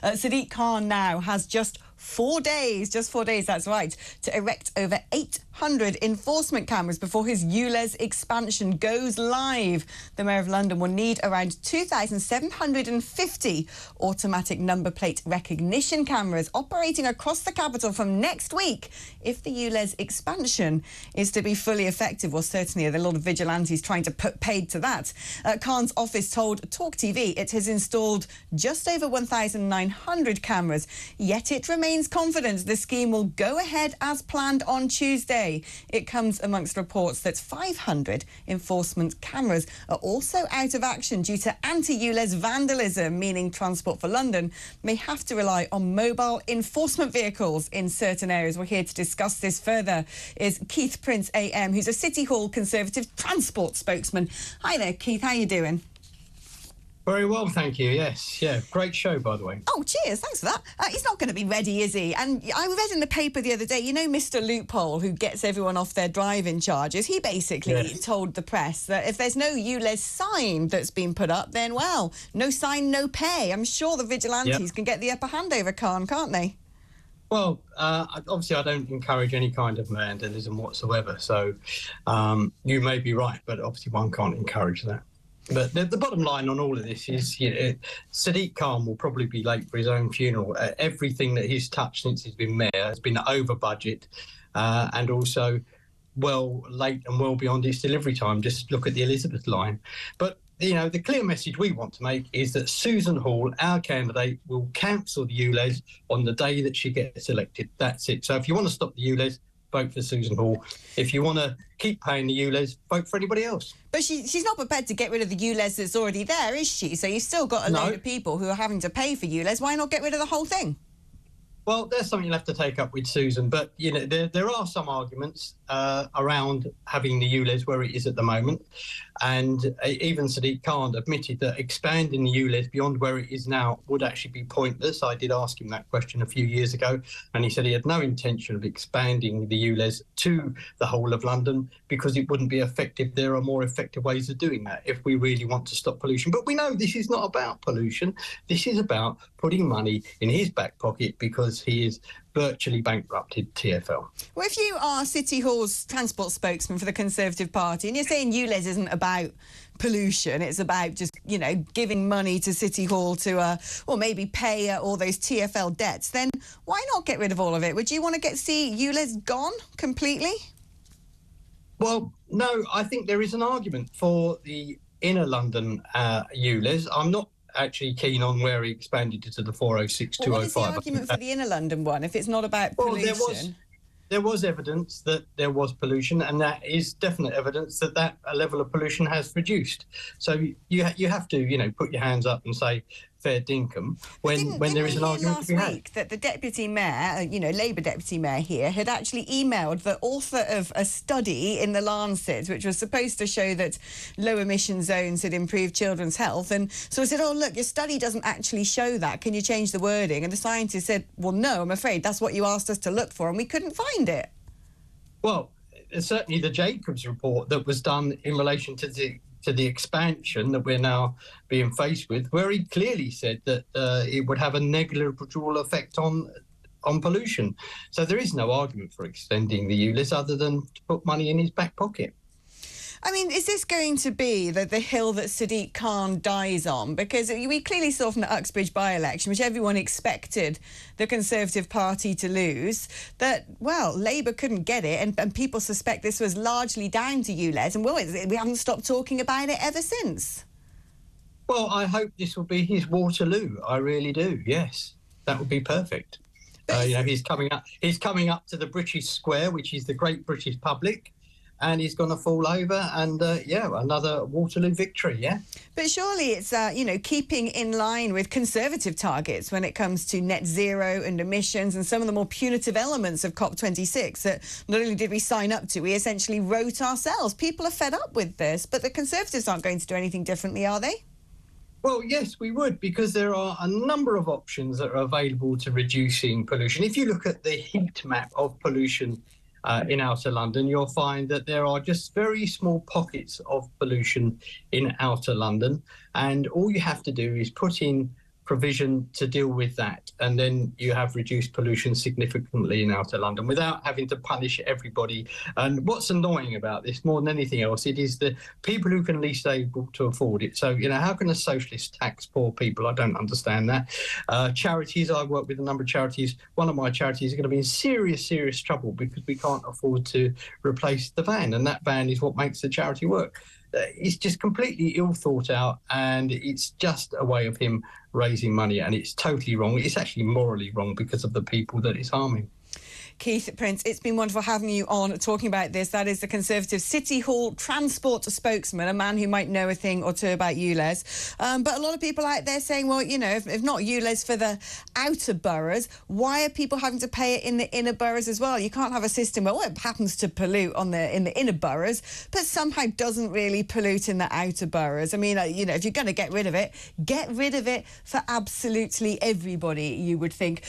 Sadiq Khan now has just 4 days, that's right, to erect over 800 enforcement cameras before his ULEZ expansion goes live. The Mayor of London will need around 2,750 automatic number plate recognition cameras operating across the capital from next week if the ULEZ expansion is to be fully effective. Well, certainly there are a lot of vigilantes trying to put paid to that. Khan's office told TalkTV it has installed just over 1,900 cameras, yet it remains confident the scheme will go ahead as planned on Tuesday. It comes amongst reports that 500 enforcement cameras are also out of action due to anti-ULEZ vandalism, meaning Transport for London may have to rely on mobile enforcement vehicles in certain areas. We're here to discuss this further is Keith Prince AM, who's a City Hall Conservative transport spokesman. Hi there, Keith, how you doing? Very well, thank you. Yes, yeah, great show, by the way. Oh, cheers, thanks for that. He's not going to be ready, is he? And I read in the paper the other day, you know Mr. Loophole, who gets everyone off their driving charges, he basically told the press that if there's no ULEZ sign that's been put up, then, well, no sign, no pay. I'm sure the vigilantes can get the upper hand over Khan, can't they? Well, obviously I don't encourage any kind of vandalism whatsoever, so you may be right, but obviously one can't encourage that. But the bottom line on all of this is, Sadiq Khan will probably be late for his own funeral. Everything that he's touched since he's been mayor has been over budget and also well late and well beyond its delivery time. Just look at the Elizabeth line. But, the clear message we want to make is that Susan Hall, our candidate, will cancel the ULEZ on the day that she gets elected. That's it. So if you want to stop the ULEZ, vote for Susan Hall. If you want to keep paying the ULEZ, vote for anybody else. But she's not prepared to get rid of the ULEZ that's already there, is she? So you've still got a load of people who are having to pay for ULEZ. Why not get rid of the whole thing? Well, there's something you'll have to take up with Susan, but, there are some arguments around having the ULEZ where it is at the moment. And even Sadiq Khan admitted that expanding the ULEZ beyond where it is now would actually be pointless. I did ask him that question a few years ago, and he said he had no intention of expanding the ULEZ to the whole of London because it wouldn't be effective. There are more effective ways of doing that if we really want to stop pollution. But we know this is not about pollution. This is about putting money in his back pocket because he is virtually bankrupted TfL. Well, if you are City Hall's transport spokesman for the Conservative Party and you're saying ULEZ isn't about pollution, it's about just, giving money to City Hall to, maybe pay all those TfL debts, then why not get rid of all of it? Would you want to see ULEZ gone completely? Well, no, I think there is an argument for the inner London ULEZ. I'm not actually keen on where he expanded it to the 406, 205. What is the argument for the inner London one if it's not about pollution? There was evidence that there was pollution, and that is definite evidence that level of pollution has reduced. So you have to, put your hands up and say fair dinkum when there is an argument to be had. Last week that the deputy mayor, Labour deputy mayor here, had actually emailed the author of a study in the Lancet, which was supposed to show that low emission zones had improved children's health. And so I said, oh, look, your study doesn't actually show that. Can you change the wording? And the scientist said, well, no, I'm afraid that's what you asked us to look for, and we couldn't find it. Well, certainly the Jacobs report that was done in relation to the expansion that we're now being faced with, where he clearly said that it would have a negligible effect on pollution. So there is no argument for extending the ULEZ other than to put money in his back pocket. I mean, is this going to be the hill that Sadiq Khan dies on? Because we clearly saw from the Uxbridge by-election, which everyone expected the Conservative Party to lose, that, well, Labour couldn't get it, and people suspect this was largely down to ULEZ, and, well, we haven't stopped talking about it ever since. Well, I hope this will be his Waterloo. I really do, yes. That would be perfect. He's coming up to the British Square, which is the great British public, and he's going to fall over and, another Waterloo victory, yeah? But surely it's, keeping in line with Conservative targets when it comes to net zero and emissions and some of the more punitive elements of COP26 that not only did we sign up to, we essentially wrote ourselves. People are fed up with this, but the Conservatives aren't going to do anything differently, are they? Well, yes, we would, because there are a number of options that are available to reducing pollution. If you look at the heat map of pollution in outer London, you'll find that there are just very small pockets of pollution in outer London, and all you have to do is put in provision to deal with that. And then you have reduced pollution significantly in outer London without having to punish everybody. And what's annoying about this more than anything else, it is the people who can least able to afford it. So, how can a socialist tax poor people? I don't understand that. Charities, I work with a number of charities. One of my charities is going to be in serious trouble because we can't afford to replace the van. And that van is what makes the charity work. It's just completely ill thought out, and it's just a way of him raising money, and it's totally wrong. It's actually morally wrong because of the people that it's harming. Keith Prince, it's been wonderful having you on talking about this. That is the Conservative City Hall transport spokesman, a man who might know a thing or two about ULEZ. But a lot of people out there saying, well, if not ULEZ for the outer boroughs, why are people having to pay it in the inner boroughs as well? You can't have a system where it happens to pollute in the inner boroughs, but somehow doesn't really pollute in the outer boroughs. I mean, if you're going to get rid of it for absolutely everybody, you would think.